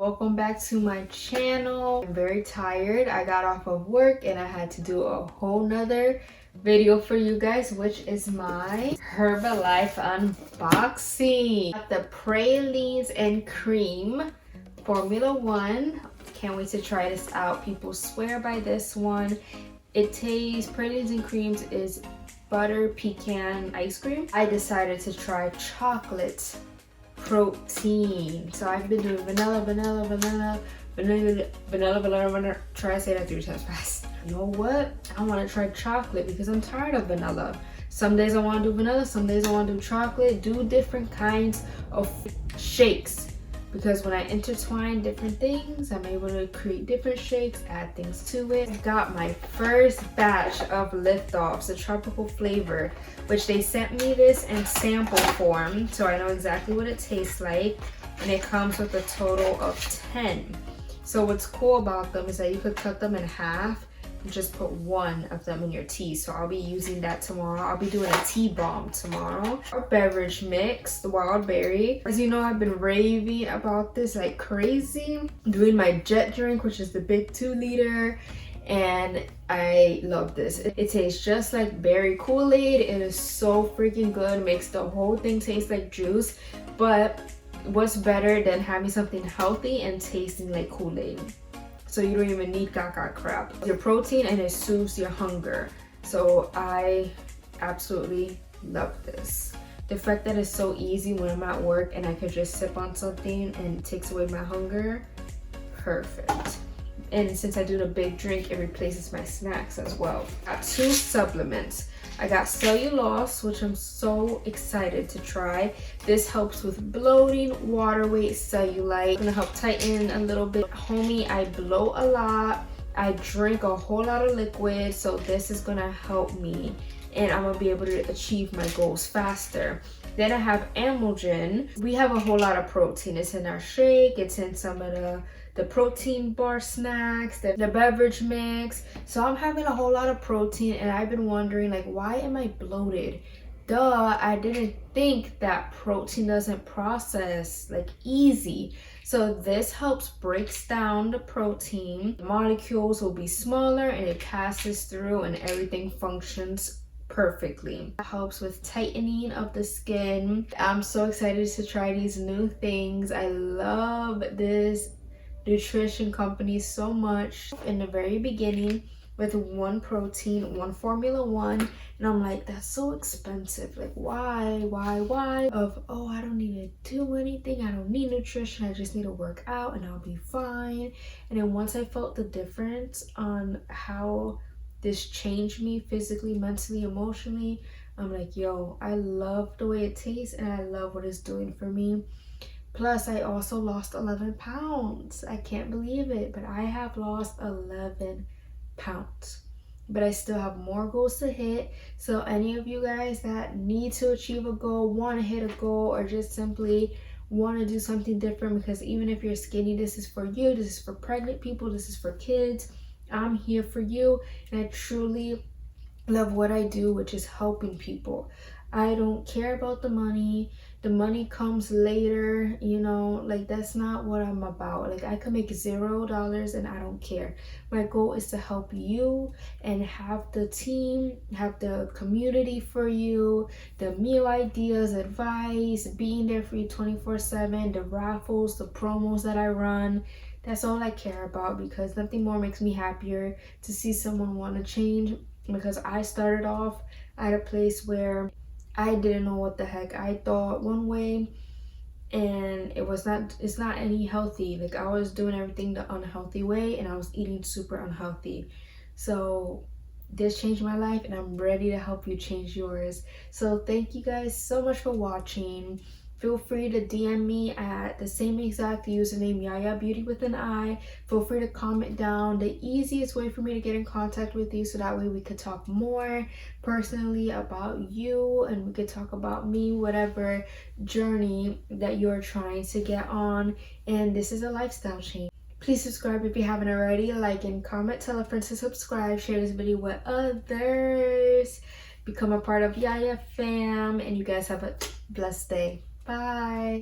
Welcome back to my channel. I'm very tired. I got off of work and I had to do a whole nother video for you guys, which is my Herbalife unboxing. Got the pralines and cream Formula 1. Can't wait to try this out. People swear by this one. It tastes, pralines and creams is butter pecan ice cream. I decided to try chocolate protein. So I've been doing vanilla. Try to say that 3 times fast. You know what? I want to try chocolate because I'm tired of vanilla. Some days I want to do vanilla, some days I want to do chocolate. Do different kinds of shakes because when I intertwine different things, I'm able to create different shakes, add things to it. I got my first batch of Liftoffs, the tropical flavor, which they sent me this in sample form, so I know exactly what it tastes like, and it comes with a total of 10. So what's cool about them is that you could cut them in half and just put one of them in your tea. So I'll be using that tomorrow. I'll be doing a tea bomb tomorrow. Our beverage mix, the wild berry. As you know, I've been raving about this like crazy. I'm doing my jet drink, which is the big 2-liter. And I love this. It tastes just like berry Kool-Aid. It is so freaking good. Makes the whole thing taste like juice. But what's better than having something healthy and tasting like Kool-Aid? So you don't even need gaga crap. Your protein and it soothes your hunger. So I absolutely love this. The fact that it's so easy when I'm at work and I could just sip on something and it takes away my hunger, perfect. And since I do the big drink, it replaces my snacks as well. I got 2 supplements. I got cellulose, which I'm so excited to try. This helps with bloating, water weight, cellulite. It's gonna help tighten a little bit. Homie, I bloat a lot. I drink a whole lot of liquid, so this is gonna help me. And I'm gonna be able to achieve my goals faster. Then I have Amogen. We have a whole lot of protein. It's in our shake, it's in some of the protein bar snacks, the beverage mix. So I'm having a whole lot of protein and I've been wondering like, why am I bloated? Duh, I didn't think that protein doesn't process like easy. So this helps breaks down the protein. The molecules will be smaller and it passes through and everything functions perfectly. It helps with tightening of the skin. I'm so excited to try these new things. I love this nutrition company so much. In the very beginning with 1 protein, 1 Formula 1, and I'm like, that's so expensive. Like why of, oh, I don't need to do anything, I don't need nutrition, I just need to work out and I'll be fine. And then once I felt the difference on how this changed me physically, mentally, emotionally, I'm like, yo, I love the way it tastes and I love what it's doing for me. Plus, I also lost 11 pounds. I can't believe it, but I have lost 11 pounds. But I still have more goals to hit. So any of you guys that need to achieve a goal, want to hit a goal, or just simply want to do something different, because even if you're skinny, this is for you. This is for pregnant people. This is for kids. I'm here for you. And I truly love what I do, which is helping people. I don't care about the money. The money comes later, you know, like that's not what I'm about. Like I could make $0 and I don't care. My goal is to help you and have the team, have the community for you, the meal ideas, advice, being there for you 24/7, the raffles, the promos that I run. That's all I care about, because nothing more makes me happier to see someone want to change, because I started off at a place where I didn't know what the heck. I thought one way and it's not any healthy. Like I was doing everything the unhealthy way and I was eating super unhealthy. So this changed my life and I'm ready to help you change yours. So thank you guys so much for watching. Feel free to DM me at the same exact username, yayabeauti with an I. Feel free to comment down. The easiest way for me to get in contact with you, so that way we could talk more personally about you and we could talk about me, whatever journey that you're trying to get on. And this is a lifestyle change. Please subscribe if you haven't already. Like and comment. Tell a friend to subscribe. Share this video with others. Become a part of Yaya fam. And you guys have a blessed day. Bye.